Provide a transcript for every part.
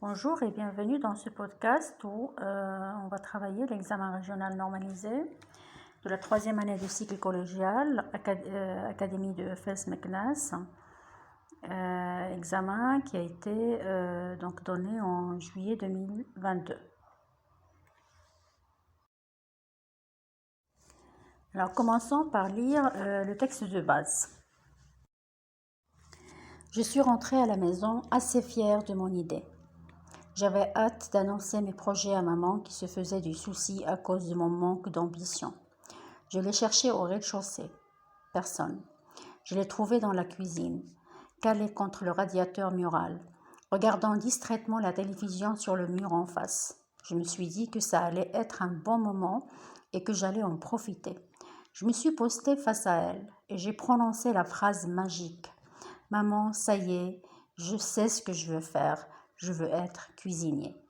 Bonjour et bienvenue dans ce podcast où on va travailler l'examen régional normalisé de la troisième année du cycle collégial, Académie de Fès-Meknès, examen qui a été donc donné en juillet 2022. Alors commençons par lire le texte de base. Je suis rentrée à la maison assez fière de mon idée. J'avais hâte d'annoncer mes projets à maman qui se faisait du souci à cause de mon manque d'ambition. Je l'ai cherché au rez-de-chaussée. Personne. Je l'ai trouvé dans la cuisine, calé contre le radiateur mural, regardant distraitement la télévision sur le mur en face. Je me suis dit que ça allait être un bon moment et que j'allais en profiter. Je me suis postée face à elle et j'ai prononcé la phrase magique. « Maman, ça y est, je sais ce que je veux faire. Je veux être cuisinier. »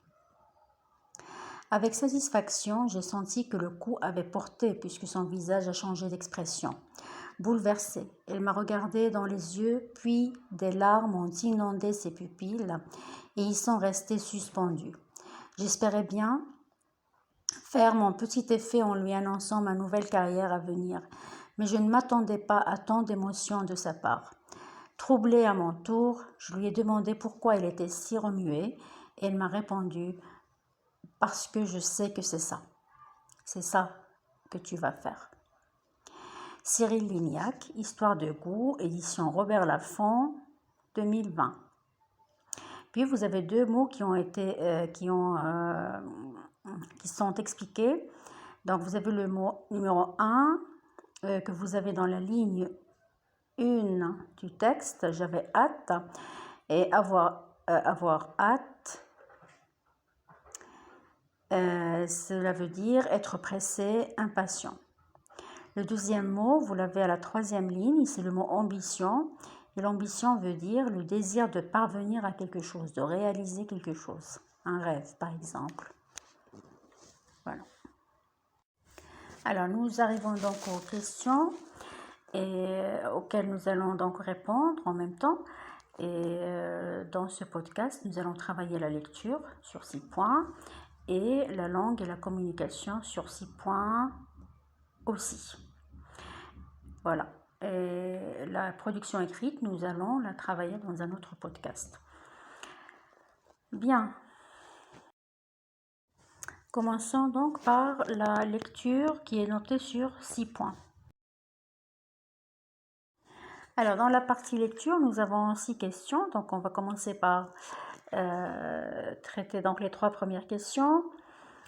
Avec satisfaction, j'ai senti que le coup avait porté puisque son visage a changé d'expression. Bouleversée, elle m'a regardé dans les yeux, puis des larmes ont inondé ses pupilles et y sont restées suspendues. J'espérais bien faire mon petit effet en lui annonçant ma nouvelle carrière à venir, mais je ne m'attendais pas à tant d'émotions de sa part. Troublée à mon tour, je lui ai demandé pourquoi elle était si remuée et elle m'a répondu « Parce que je sais que c'est ça. C'est ça que tu vas faire. » Cyril Lignac, Histoire de goût, édition Robert Laffont, 2020. Puis vous avez deux mots qui sont expliqués. Donc vous avez le mot numéro 1 que vous avez dans la ligne 1 du texte, j'avais hâte, et avoir hâte, cela veut dire être pressé, impatient. Le deuxième mot, vous l'avez à la troisième ligne, c'est le mot ambition. Et l'ambition veut dire le désir de parvenir à quelque chose, de réaliser quelque chose. Un rêve, par exemple. Voilà. Alors, nous arrivons donc aux questions auxquelles nous allons donc répondre en même temps. Et dans ce podcast, nous allons travailler la lecture sur 6 points et la langue et la communication sur 6 points aussi. Voilà. Et la production écrite, nous allons la travailler dans un autre podcast. Bien. Commençons donc par la lecture qui est notée sur 6 points. Alors, dans la partie lecture, nous avons 6 questions. Donc, on va commencer par traiter donc les 3 premières questions.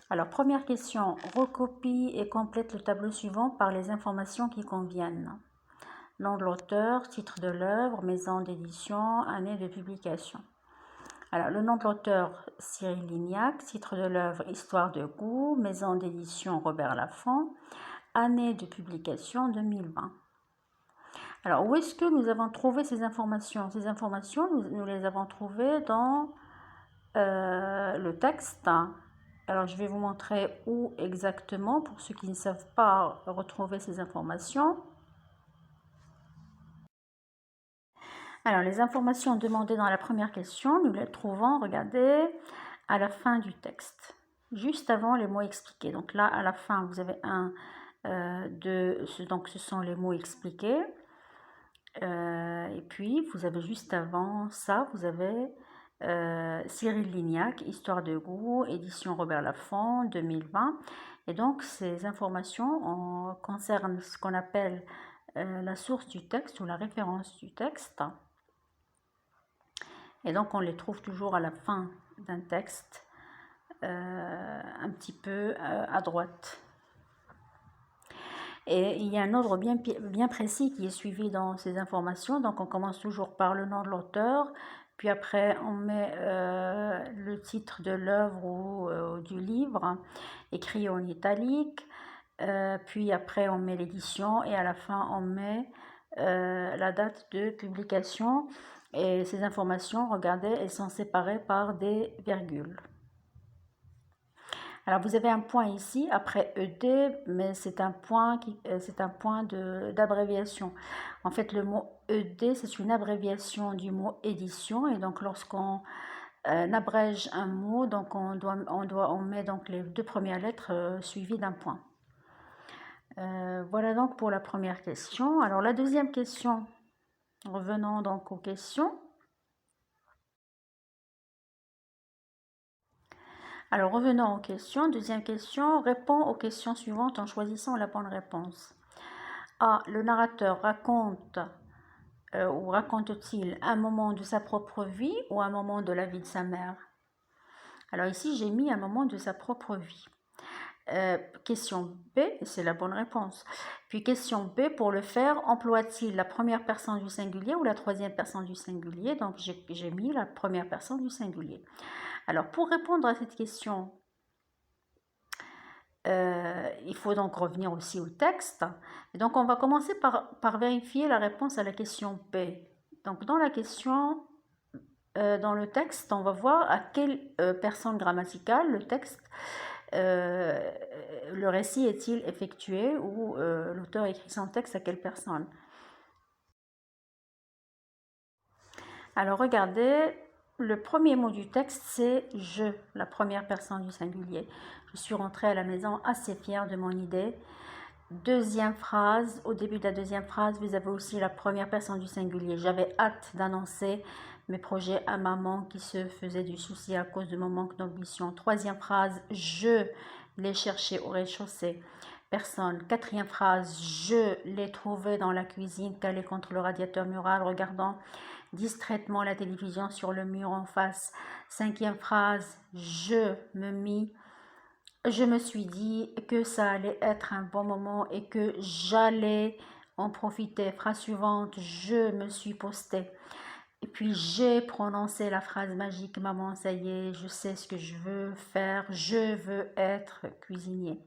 Alors, première question, recopie et complète le tableau suivant par les informations qui conviennent. Nom de l'auteur, titre de l'œuvre, maison d'édition, année de publication. Alors, le nom de l'auteur, Cyril Lignac, titre de l'œuvre, Histoire de goût, maison d'édition, Robert Laffont, année de publication, 2020. Alors, où est-ce que nous avons trouvé ces informations? Ces informations, nous les avons trouvées dans le texte. Alors, je vais vous montrer où exactement pour ceux qui ne savent pas retrouver ces informations. Alors, les informations demandées dans la première question, nous les trouvons, regardez, à la fin du texte, juste avant les mots expliqués. Donc là, à la fin, vous avez donc ce sont les mots expliqués. Et puis, vous avez juste avant ça, vous avez Cyril Lignac, Histoire de goût, édition Robert Laffont, 2020. Et donc, ces informations concernent ce qu'on appelle la source du texte ou la référence du texte. Et donc, on les trouve toujours à la fin d'un texte, un petit peu à droite. Et il y a un ordre bien précis qui est suivi dans ces informations. Donc, on commence toujours par le nom de l'auteur, puis après, on met le titre de l'œuvre ou du livre, écrit en italique. Puis après, on met l'édition et à la fin, on met la date de publication. Et ces informations, regardez, elles sont séparées par des virgules. Alors vous avez un point ici après ED, mais c'est un point d'abréviation. En fait, le mot ED, c'est une abréviation du mot édition, et donc lorsqu'on abrège un mot, donc on met donc les deux premières lettres suivies d'un point. Voilà donc pour la première question. Alors la deuxième question, revenons donc aux questions. Alors revenons aux questions. Deuxième question, réponds aux questions suivantes en choisissant la bonne réponse. A. Le narrateur raconte ou raconte-t-il un moment de sa propre vie ou un moment de la vie de sa mère? Alors ici, j'ai mis un moment de sa propre vie. Question B, c'est la bonne réponse. Puis question B, pour le faire, emploie-t-il la première personne du singulier ou la troisième personne du singulier? Donc j'ai mis la première personne du singulier. Alors pour répondre à cette question, il faut donc revenir aussi au texte. Et donc on va commencer par vérifier la réponse à la question B. Donc dans la question, dans le texte, on va voir à quelle personne grammaticale le texte, le récit est-il effectué ou l'auteur écrit son texte à quelle personne. Alors regardez, le premier mot du texte c'est « je », la première personne du singulier. Je suis rentrée à la maison assez fière de mon idée. Deuxième phrase, au début de la deuxième phrase, vous avez aussi la première personne du singulier. J'avais hâte d'annoncer mes projets à maman qui se faisait du souci à cause de mon manque d'ambition. Troisième phrase, je l'ai cherché au rez-de-chaussée. Personne. Quatrième phrase, je l'ai trouvé dans la cuisine calé contre le radiateur mural regardant distraitement la télévision sur le mur en face. Cinquième phrase, je me suis dit que ça allait être un bon moment et que j'allais en profiter. Phrase suivante, je me suis postée. Et puis j'ai prononcé la phrase magique, maman, ça y est, je sais ce que je veux faire, je veux être cuisinier.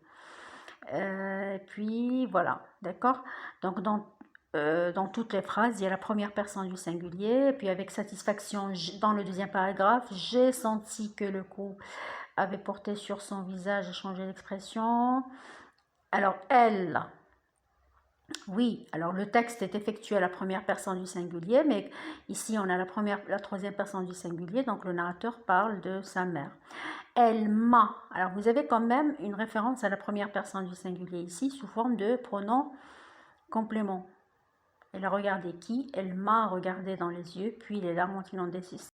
Puis voilà, d'accord. Donc dans toutes les phrases, il y a la première personne du singulier, et puis avec satisfaction, dans le deuxième paragraphe, j'ai senti que le coup avait porté sur son visage et changé d'expression. Alors elle, oui, alors le texte est effectué à la première personne du singulier, mais ici on a la troisième personne du singulier, donc le narrateur parle de sa mère. Elle m'a, alors vous avez quand même une référence à la première personne du singulier ici sous forme de pronom complément. Elle a regardé qui? Elle m'a regardé dans les yeux, puis les larmes ont inondé ses yeux.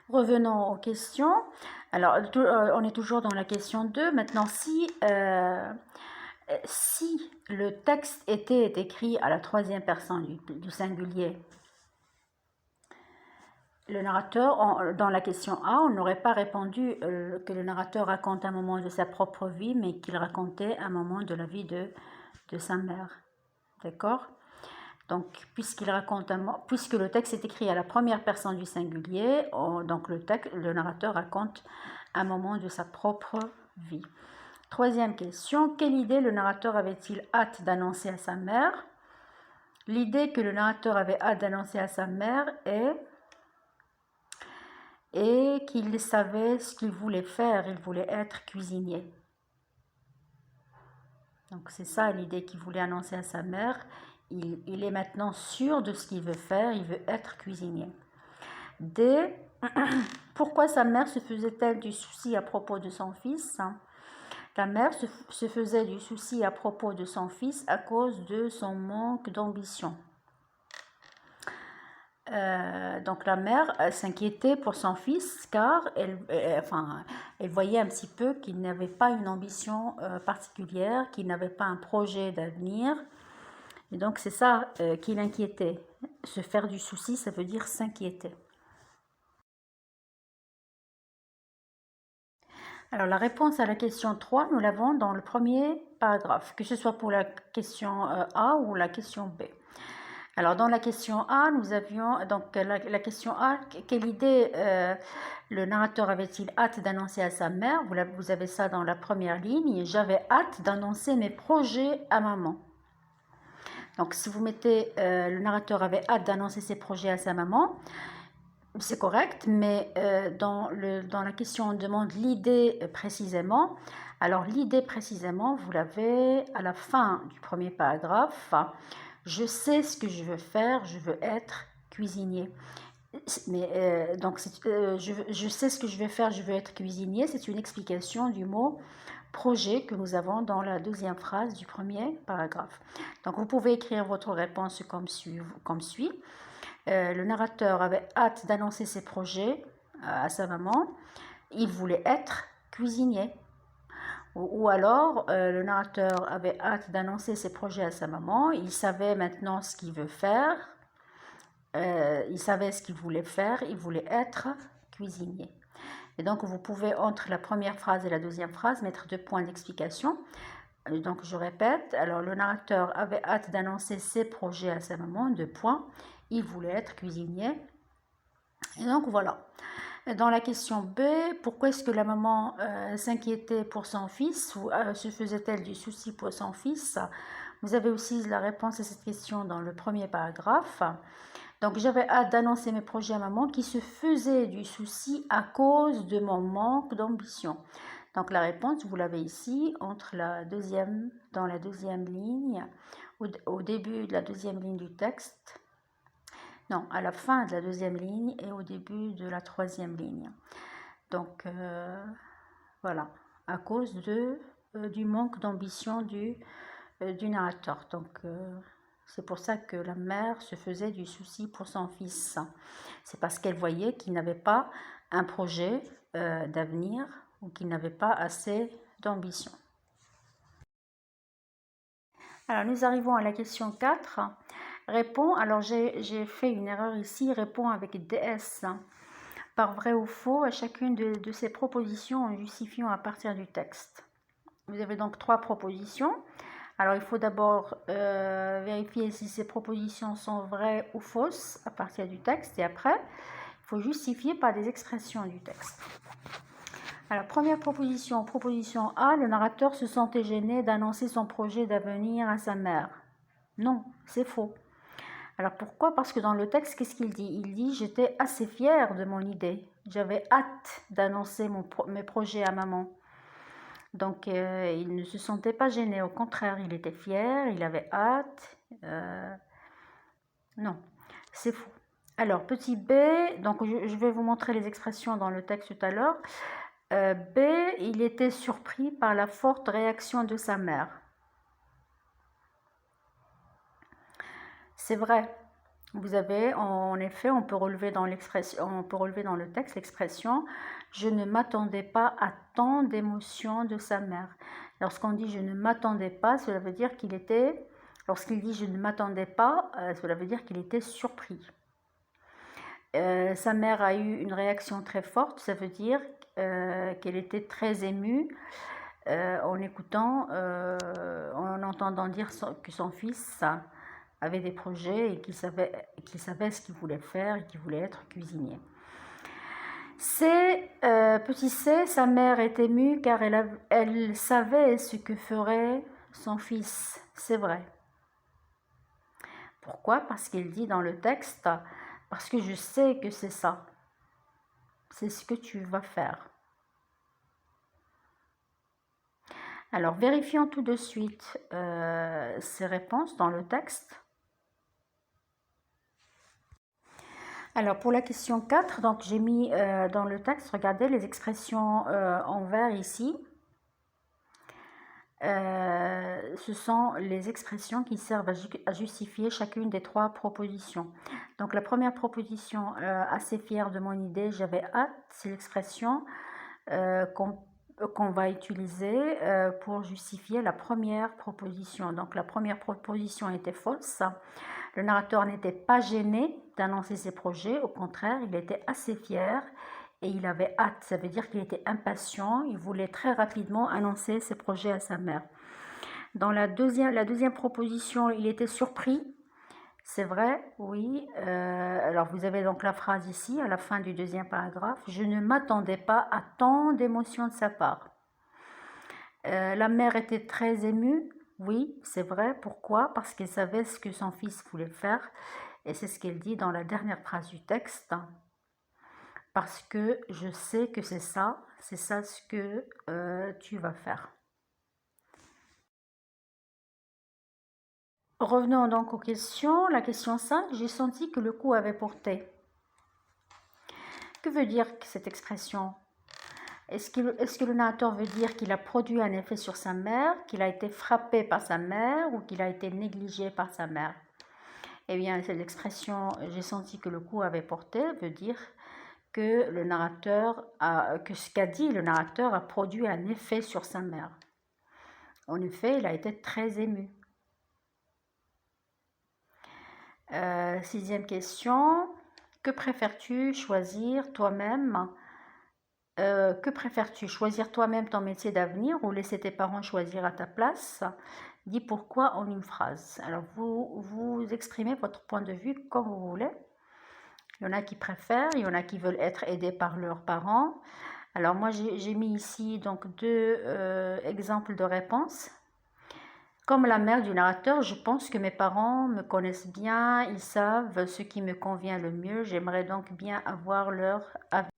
Revenons aux questions. Alors, on est toujours dans la question 2. Maintenant, si le texte était écrit à la troisième personne du singulier, le narrateur, dans la question A, on n'aurait pas répondu que le narrateur raconte un moment de sa propre vie, mais qu'il racontait un moment de la vie de sa mère. D'accord? Donc, puisque le texte est écrit à la première personne du singulier, donc le narrateur raconte un moment de sa propre vie. Troisième question, quelle idée le narrateur avait-il hâte d'annoncer à sa mère? L'idée que le narrateur avait hâte d'annoncer à sa mère est qu'il savait ce qu'il voulait faire, il voulait être cuisinier. Donc c'est ça l'idée qu'il voulait annoncer à sa mère. Il est maintenant sûr de ce qu'il veut faire, il veut être cuisinier. D. Pourquoi sa mère se faisait-elle du souci à propos de son fils? La mère se faisait du souci à propos de son fils à cause de son manque d'ambition. Donc la mère s'inquiétait pour son fils car elle voyait un petit peu qu'il n'avait pas une ambition particulière, qu'il n'avait pas un projet d'avenir. Et donc c'est ça qui l'inquiétait. Se faire du souci, ça veut dire s'inquiéter. Alors la réponse à la question 3, nous l'avons dans le premier paragraphe, que ce soit pour la question A ou la question B. Alors dans la question A, nous avions donc la question A, quelle idée le narrateur avait-il hâte d'annoncer à sa mère? Vous avez ça dans la première ligne. J'avais hâte d'annoncer mes projets à maman. Donc si vous mettez le narrateur avait hâte d'annoncer ses projets à sa maman, c'est correct, mais dans la question on demande l'idée précisément. Alors l'idée précisément, vous l'avez à la fin du premier paragraphe. Je sais ce que je veux faire, je veux être cuisinier. Mais donc je sais ce que je vais faire, je veux être cuisinier. C'est une explication du mot projet que nous avons dans la deuxième phrase du premier paragraphe. Donc vous pouvez écrire votre réponse comme suit. Le narrateur avait hâte d'annoncer ses projets à sa maman. Il voulait être cuisinier. Ou alors, le narrateur avait hâte d'annoncer ses projets à sa maman. Il savait maintenant ce qu'il veut faire. Il savait ce qu'il voulait faire. Il voulait être cuisinier. Et donc, vous pouvez, entre la première phrase et la deuxième phrase, mettre 2 points d'explication. Donc, je répète. Alors, le narrateur avait hâte d'annoncer ses projets à sa maman. 2 points. Il voulait être cuisinier. Et donc, voilà. Dans la question B, pourquoi est-ce que la maman s'inquiétait pour son fils ou se faisait-elle du souci pour son fils? Vous avez aussi la réponse à cette question dans le premier paragraphe. Donc, j'avais hâte d'annoncer mes projets à maman qui se faisait du souci à cause de mon manque d'ambition. Donc, la réponse, vous l'avez ici, dans la deuxième ligne, au début de la deuxième ligne du texte. Non, à la fin de la deuxième ligne et au début de la troisième ligne. Donc, voilà, à cause du manque d'ambition du narrateur. Donc, c'est pour ça que la mère se faisait du souci pour son fils. C'est parce qu'elle voyait qu'il n'avait pas un projet d'avenir ou qu'il n'avait pas assez d'ambition. Alors, nous arrivons à la question 4. Répond, alors j'ai fait une erreur ici, répond avec DS. Par vrai ou faux à chacune de ces propositions en justifiant à partir du texte. Vous avez donc 3 propositions. Alors, il faut d'abord vérifier si ces propositions sont vraies ou fausses à partir du texte. Et après, il faut justifier par des expressions du texte. Alors, première proposition, proposition A, le narrateur se sentait gêné d'annoncer son projet d'avenir à sa mère. Non, c'est faux. Alors pourquoi? Parce que dans le texte, qu'est-ce qu'il dit? Il dit « J'étais assez fière de mon idée. J'avais hâte d'annoncer mes projets à maman. » Donc, il ne se sentait pas gêné. Au contraire, il était fier, il avait hâte. Non, c'est faux. Alors, petit b, donc je vais vous montrer les expressions dans le texte tout à l'heure. B, il était surpris par la forte réaction de sa mère. C'est vrai. Vous avez, en effet, on peut relever dans le texte l'expression « Je ne m'attendais pas à tant d'émotions de sa mère ». Lorsqu'on dit « Je ne m'attendais pas », cela veut dire qu'il était, lorsqu'il dit « Je ne m'attendais pas », cela veut dire qu'il était surpris. Sa mère a eu une réaction très forte, ça veut dire qu'elle était très émue en écoutant, en entendant dire que son fils avait des projets et qu'il savait ce qu'il voulait faire et qu'il voulait être cuisinier. Petit c, sa mère est émue car elle savait ce que ferait son fils. C'est vrai. Pourquoi? Parce qu'il dit dans le texte, parce que je sais que c'est ça. C'est ce que tu vas faire. Alors, vérifions tout de suite ces réponses dans le texte. Alors, pour la question 4, donc j'ai mis dans le texte, regardez les expressions en vert ici. Ce sont les expressions qui servent à justifier chacune des 3 propositions. Donc, la première proposition, assez fière de mon idée, j'avais hâte, c'est l'expression qu'on va utiliser pour justifier la première proposition. Donc, la première proposition était fausse. Le narrateur n'était pas gêné d'annoncer ses projets, au contraire, il était assez fier et il avait hâte. Ça veut dire qu'il était impatient, il voulait très rapidement annoncer ses projets à sa mère. Dans la deuxième proposition, il était surpris. C'est vrai, oui. Alors, vous avez donc la phrase ici, à la fin du deuxième paragraphe. « Je ne m'attendais pas à tant d'émotions de sa part. » La mère était très émue. Oui, c'est vrai. Pourquoi? Parce qu'elle savait ce que son fils voulait faire. Et c'est ce qu'elle dit dans la dernière phrase du texte. parce que je sais que c'est ça ce que tu vas faire. Revenons donc aux questions. La question 5, j'ai senti que le coup avait porté. Que veut dire cette expression? Est-ce que le narrateur veut dire qu'il a produit un effet sur sa mère, qu'il a été frappé par sa mère ou qu'il a été négligé par sa mère? Eh bien, cette expression « j'ai senti que le coup avait porté » veut dire que que ce qu'a dit le narrateur a produit un effet sur sa mère. En effet, il a été très ému. Sixième question, que préfères-tu choisir toi-même que préfères-tu, choisir toi-même ton métier d'avenir ou laisser tes parents choisir à ta place? Dis pourquoi en une phrase. Alors, vous exprimez votre point de vue comme vous voulez. Il y en a qui préfèrent, il y en a qui veulent être aidés par leurs parents. Alors, moi, j'ai mis ici donc deux exemples de réponses. Comme la mère du narrateur, je pense que mes parents me connaissent bien, ils savent ce qui me convient le mieux. J'aimerais donc bien avoir leur avis.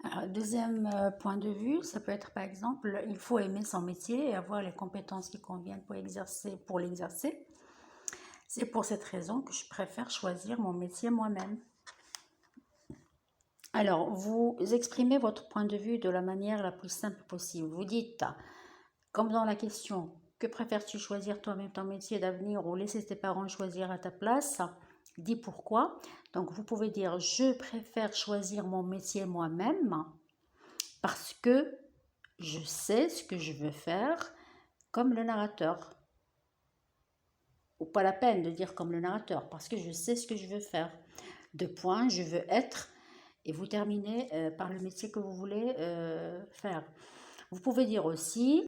Alors, deuxième point de vue, ça peut être par exemple, il faut aimer son métier et avoir les compétences qui conviennent pour l'exercer. C'est pour cette raison que je préfère choisir mon métier moi-même. Alors, vous exprimez votre point de vue de la manière la plus simple possible. Vous dites, comme dans la question, que préfères-tu choisir toi-même ton métier d'avenir ou laisser tes parents choisir à ta place? Dis pourquoi. Donc, vous pouvez dire, je préfère choisir mon métier moi-même parce que je sais ce que je veux faire comme le narrateur. Ou pas la peine de dire comme le narrateur, parce que je sais ce que je veux faire. Deux points, je veux être, et vous terminez par le métier que vous voulez faire. Vous pouvez dire aussi,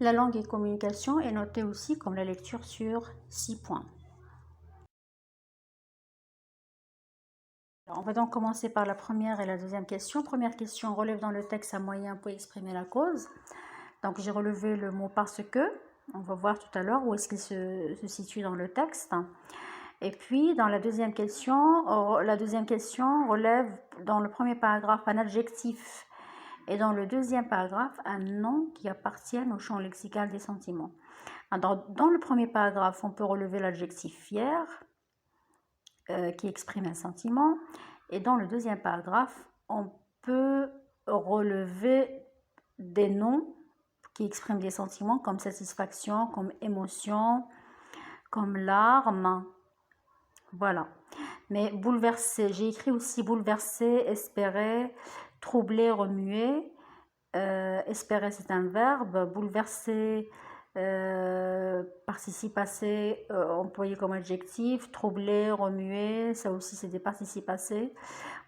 la langue et communication est notée aussi comme la lecture sur 6 points. Alors, on va donc commencer par la première et la deuxième question. Première question, relève dans le texte un moyen pour exprimer la cause. Donc j'ai relevé le mot parce que. On va voir tout à l'heure où est-ce qu'il se situe dans le texte. Et puis dans la deuxième question relève dans le premier paragraphe un adjectif et dans le deuxième paragraphe un nom qui appartiennent au champ lexical des sentiments. Alors, dans le premier paragraphe, on peut relever l'adjectif fier qui exprime un sentiment. Et dans le deuxième paragraphe, on peut relever des noms qui expriment des sentiments comme satisfaction, comme émotion, comme larmes. Voilà. Mais bouleversé, j'ai écrit aussi bouleversé, espérer, troubler, remuer. Espérer, c'est un verbe. Bouleverser, participe passé, employé comme adjectif. Troubler, remuer, ça aussi c'est des participes passés.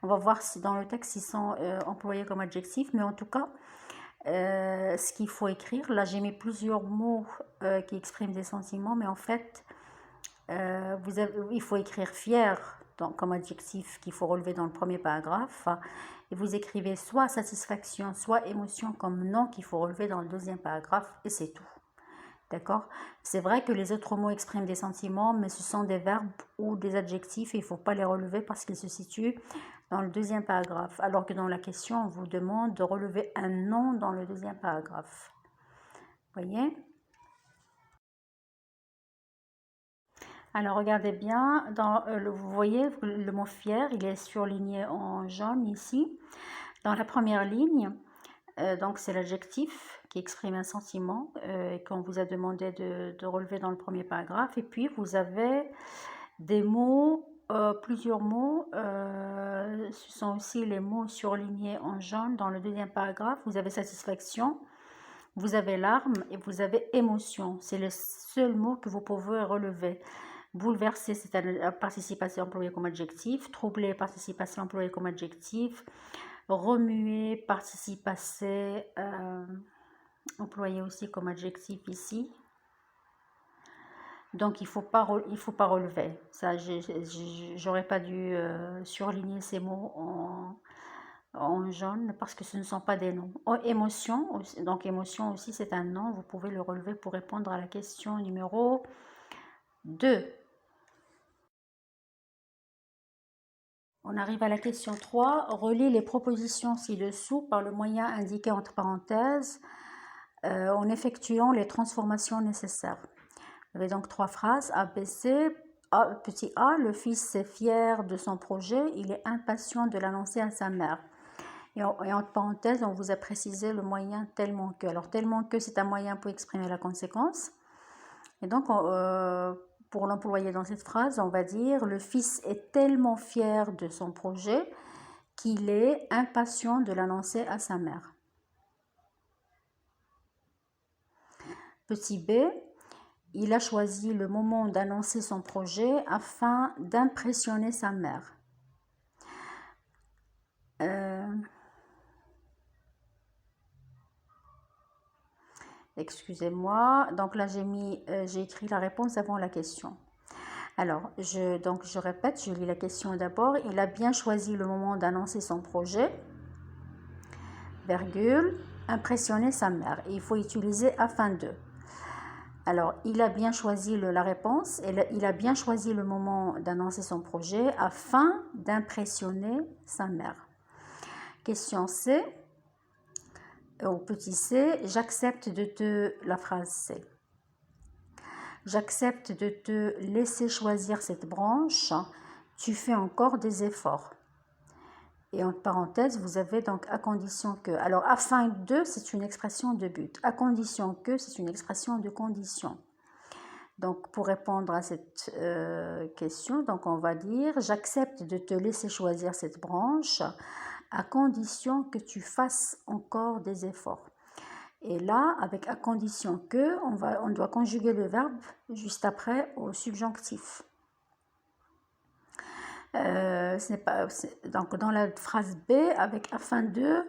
On va voir si dans le texte ils sont employés comme adjectif, mais en tout cas, ce qu'il faut écrire, là j'ai mis plusieurs mots qui expriment des sentiments, mais en fait, il faut écrire fier comme adjectif qu'il faut relever dans le premier paragraphe. Et vous écrivez soit satisfaction, soit émotion comme nom qu'il faut relever dans le deuxième paragraphe, et c'est tout. D'accord? C'est vrai que les autres mots expriment des sentiments, mais ce sont des verbes ou des adjectifs et il ne faut pas les relever parce qu'ils se situent dans le deuxième paragraphe. Alors que dans la question, on vous demande de relever un nom dans le deuxième paragraphe. Voyez? Alors regardez bien, vous voyez le mot fier, il est surligné en jaune ici. Dans la première ligne, donc c'est l'adjectif qui exprime un sentiment qu'on vous a demandé de relever dans le premier paragraphe. Et puis vous avez des mots, plusieurs mots, ce sont aussi les mots surlignés en jaune dans le deuxième paragraphe. Vous avez satisfaction, vous avez larme et vous avez émotion. C'est le seul mot que vous pouvez relever. Bouleverser, c'est un participation employé comme adjectif. Troubler, participation employée comme adjectif. Remuer, participe passé, employé aussi comme adjectif ici. Donc il faut pas relever. Ça, j'aurais pas dû surligner ces mots en jaune parce que ce ne sont pas des noms. Oh, émotion, donc émotion aussi c'est un nom, vous pouvez le relever pour répondre à la question numéro 2. On arrive à la question 3. Relis les propositions ci-dessous par le moyen indiqué entre parenthèses en effectuant les transformations nécessaires. Vous avez donc 3 phrases. A, B, C. A, petit a, le fils est fier de son projet, il est impatient de l'annoncer à sa mère. Et entre parenthèses, on vous a précisé le moyen tellement que. Alors tellement que c'est un moyen pour exprimer la conséquence. Et donc pour l'employer dans cette phrase, on va dire le fils est tellement fier de son projet qu'il est impatient de l'annoncer à sa mère. Petit b, il a choisi le moment d'annoncer son projet afin d'impressionner sa mère. Excusez-moi, donc là j'ai écrit la réponse avant la question. Alors, je répète, je lis la question d'abord. Il a bien choisi le moment d'annoncer son projet, virgule, impressionner sa mère. Et il faut utiliser afin de. Alors, il a bien choisi la réponse, il a bien choisi le moment d'annoncer son projet afin d'impressionner sa mère. Question C, au petit c, j'accepte de te, la phrase C. J'accepte de te laisser choisir cette branche, tu fais encore des efforts. Et entre parenthèses, vous avez donc à condition que. Alors, afin de, c'est une expression de but. À condition que, c'est une expression de condition. Donc, pour répondre à cette question, donc on va dire j'accepte de te laisser choisir cette branche à condition que tu fasses encore des efforts. Et là, avec à condition que, on doit conjuguer le verbe juste après au subjonctif. Donc dans la phrase B, avec afin de,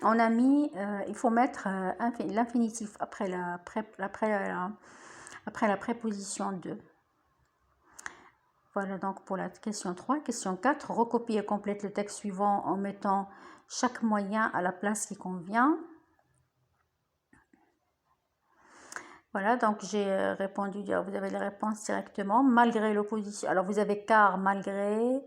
on a mis, il faut mettre l'infinitif après la préposition de. Voilà donc pour la question 3. Question 4, recopie et complète le texte suivant en mettant chaque moyen à la place qui convient. Voilà, donc j'ai répondu, vous avez les réponses directement, malgré l'opposition. Alors vous avez car, malgré,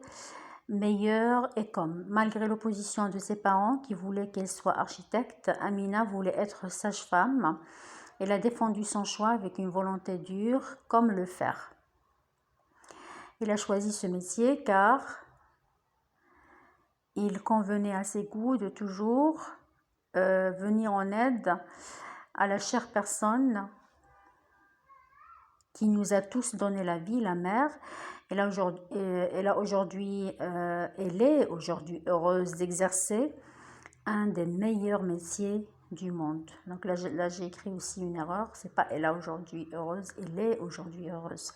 meilleur et comme. Malgré l'opposition de ses parents qui voulaient qu'elle soit architecte, Amina voulait être sage-femme. Elle a défendu son choix avec une volonté dure, comme le fer. Elle a choisi ce métier car il convenait à ses goûts de toujours venir en aide à la chère personne qui nous a tous donné la vie, la mère. Elle est aujourd'hui heureuse d'exercer un des meilleurs métiers du monde. Donc là j'ai écrit aussi une erreur, c'est pas elle est aujourd'hui heureuse, elle est aujourd'hui heureuse.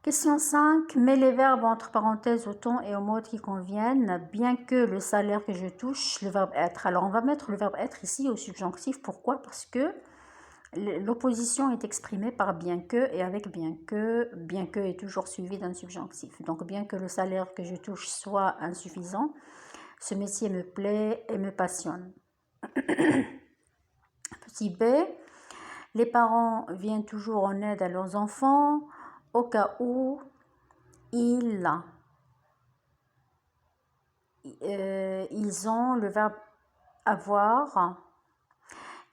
Question 5, mets les verbes entre parenthèses au ton et au mode qui conviennent, bien que le salaire que je touche, le verbe être. Alors on va mettre le verbe être ici au subjonctif, pourquoi? Parce que l'opposition est exprimée par bien que et avec bien que est toujours suivi d'un subjonctif. Donc bien que le salaire que je touche soit insuffisant, ce métier me plaît et me passionne. Petit b, les parents viennent toujours en aide à leurs enfants au cas où ils ont le verbe avoir.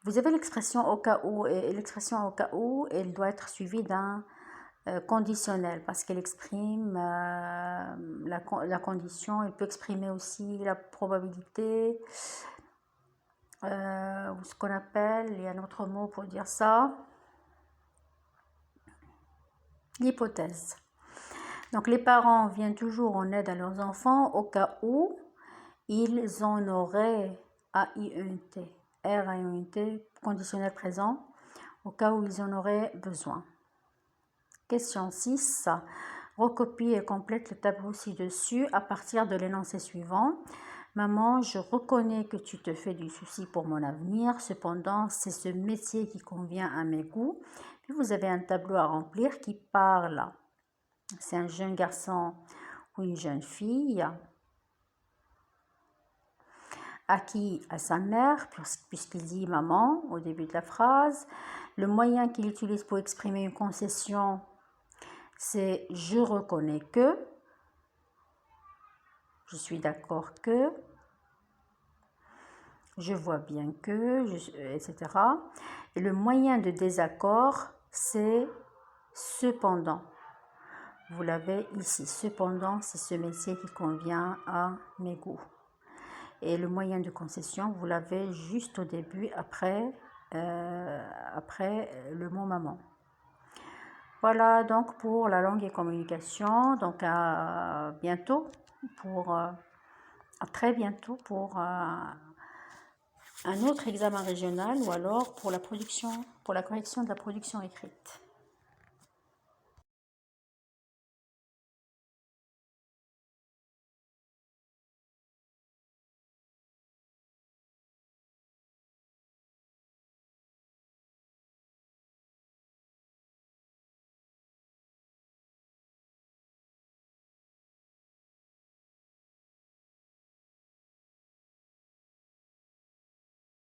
Vous avez l'expression au cas où, et l'expression au cas où, elle doit être suivie d'un conditionnel parce qu'elle exprime la condition. Elle peut exprimer aussi la probabilité, ou ce qu'on appelle, il y a un autre mot pour dire ça, l'hypothèse. Donc les parents viennent toujours en aide à leurs enfants au cas où ils en auraient A-I-E-N-T, R-A-I-E-N-T, conditionnel présent, au cas où ils en auraient besoin. Question 6. Recopie et complète le tableau ci-dessus à partir de l'énoncé suivant. Maman, je reconnais que tu te fais du souci pour mon avenir, cependant, c'est ce métier qui convient à mes goûts. Puis vous avez un tableau à remplir qui parle. C'est un jeune garçon ou une jeune fille. À qui? À sa mère, puisqu'il dit maman au début de la phrase. Le moyen qu'il utilise pour exprimer une concession, c'est je reconnais que, je suis d'accord que, je vois bien que, etc. Et le moyen de désaccord, c'est cependant. Vous l'avez ici. Cependant, c'est ce métier qui convient à mes goûts. Et le moyen de concession, vous l'avez juste au début, après le mot maman. Voilà donc pour la langue et communication. Donc à bientôt, à très bientôt pour un autre examen régional ou alors pour la correction de la production écrite.